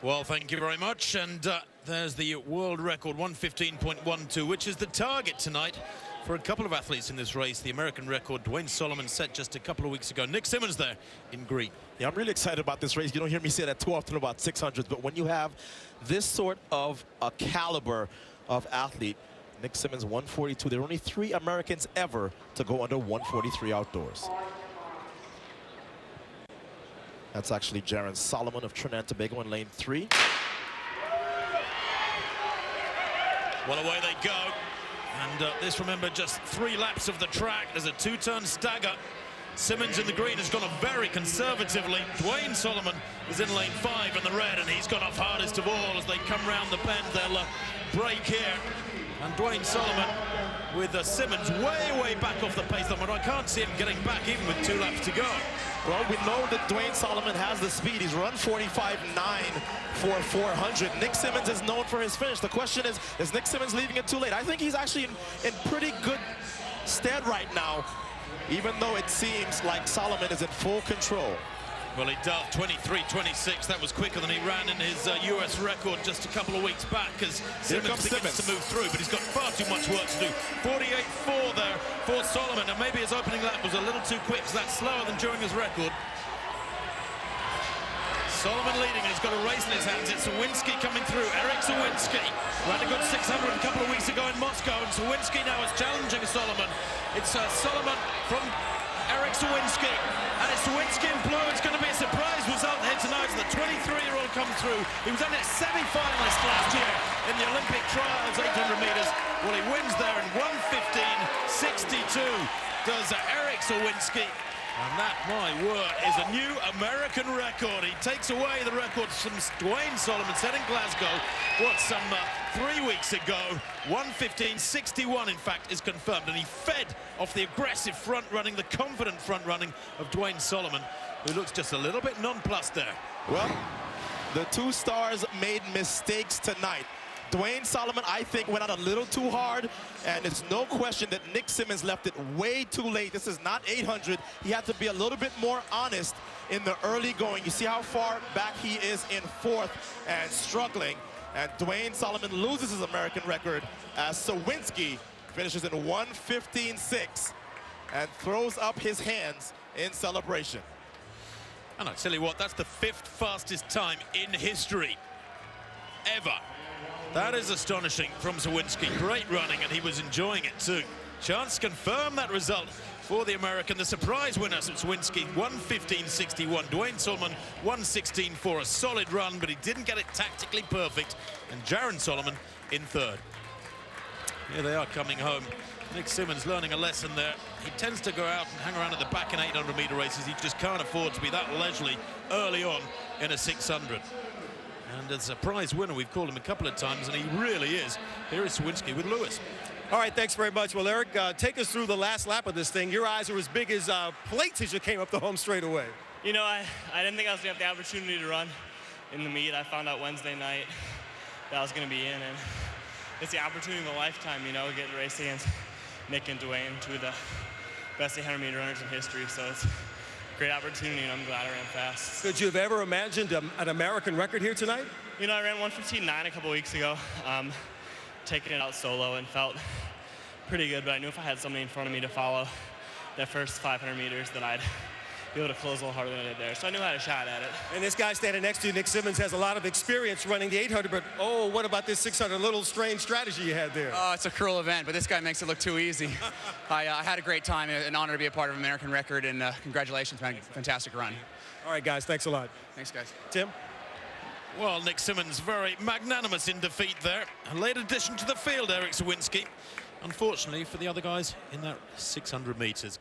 Well, thank you very much. And there's the world record, 1:15.12, which is the target tonight for a couple of athletes in this race. The American record, Dwayne Solomon, set just a couple of weeks ago. Nick Symmonds there in green. Yeah, I'm really excited about this race. You don't hear me say that too often about 600s, but when you have this sort of a caliber of athlete, Nick Symmonds, 142. There are only 3 Americans ever to go under 143 outdoors. That's actually Jaron Solomon of Trinidad and Tobago in lane 3. Well, away they go. And this, remember, just 3 laps of the track. There's a 2-turn stagger. Symmonds in the green has gone off very conservatively. Dwayne Solomon is in lane 5 in the red, and he's gone off hardest of all as they come round the bend. They'll break here. And Dwayne Solomon with Symmonds way back off the pace limit. I can't see him getting back even with 2 laps to go. Well, we know that Dwayne Solomon has the speed. He's run 45.9 for 400. Nick Symmonds is known for his finish. The question is Nick Symmonds leaving it too late? I think he's actually in pretty good stead right now, even though it seems like Solomon is in full control. Well, he does, 23.26. That was quicker than he ran in his US record just a couple of weeks back as Symmonds begins to move through, but he's got far too much work to do. 48.4 there for Solomon, and maybe his opening lap was a little too quick, so that's slower than during his record. Solomon leading, and he's got a race in his hands. It's Sowinski coming through. Erik Sowinski ran a good 600 a couple of weeks ago in Moscow, and Sowinski now is challenging Solomon. It's Solomon from Erik Sowinski, and it's Sowinski in blue. It's going to be a surprise result here tonight. The 23-year-old comes through. He was only a semi-finalist last year in the Olympic trials, 800 meters. Well, he wins there in 1:15.62. Does Erik Sowinski. And that, my word, is a new American record. He takes away the records from Dwayne Solomon set in Glasgow, some 3 weeks ago. 1:15.61, in fact, is confirmed. And he fed off the aggressive front running, the confident front running of Dwayne Solomon, who looks just a little bit nonplussed there. Well, the 2 stars made mistakes tonight. Dwayne Solomon, I think, went out a little too hard, and it's no question that Nick Symmonds left it way too late. This is not 800. He had to be a little bit more honest in the early going. You see how far back he is in 4th and struggling. And Dwayne Solomon loses his American record as Sowinski finishes in 1:15.6 and throws up his hands in celebration. And I tell you what, that's the 5th fastest time in history ever. That is astonishing from Sowinski. Great running, and he was enjoying it too. Chance to confirm that result for the American. The surprise winner, Sowinski, 1:15.61. Dwayne Solomon, 1:16.4. A solid run, but he didn't get it tactically perfect. And Jaron Solomon in 3rd. Here they are coming home. Nick Symmonds learning a lesson there. He tends to go out and hang around at the back in 800-meter races. He just can't afford to be that leisurely early on in a 600. And a surprise winner, we've called him a couple of times, and he really is. Here is Sowinski with Lewis. All right, thanks very much. Well, Eric, take us through the last lap of this thing. Your eyes are as big as plates as you came up the home straight away. You know, I didn't think I was going to have the opportunity to run in the meet. I found out Wednesday night that I was going to be in, and it's the opportunity of a lifetime, you know, getting to race against Nick and Dwayne, 2 of the best 800-meter runners in history. So it's a great opportunity, and I'm glad I ran fast. Could you have ever imagined an American record here tonight? You know, I ran 1:15.9 a couple weeks ago, taking it out solo, and felt pretty good, but I knew if I had somebody in front of me to follow that first 500 meters that I'd be able to close a little harder than I did there. So I knew I had a shot at it. And this guy standing next to you, Nick Symmonds, has a lot of experience running the 800, but oh, what about this 600? A little strange strategy you had there. Oh, it's a cruel event, but this guy makes it look too easy. I had a great time, an honor to be a part of American record, and congratulations, man. Fantastic run. All right, guys, thanks a lot. Thanks, guys. Tim? Well, Nick Symmonds very magnanimous in defeat there. A late addition to the field, Erik Sowinski. Unfortunately for the other guys in that 600 meters.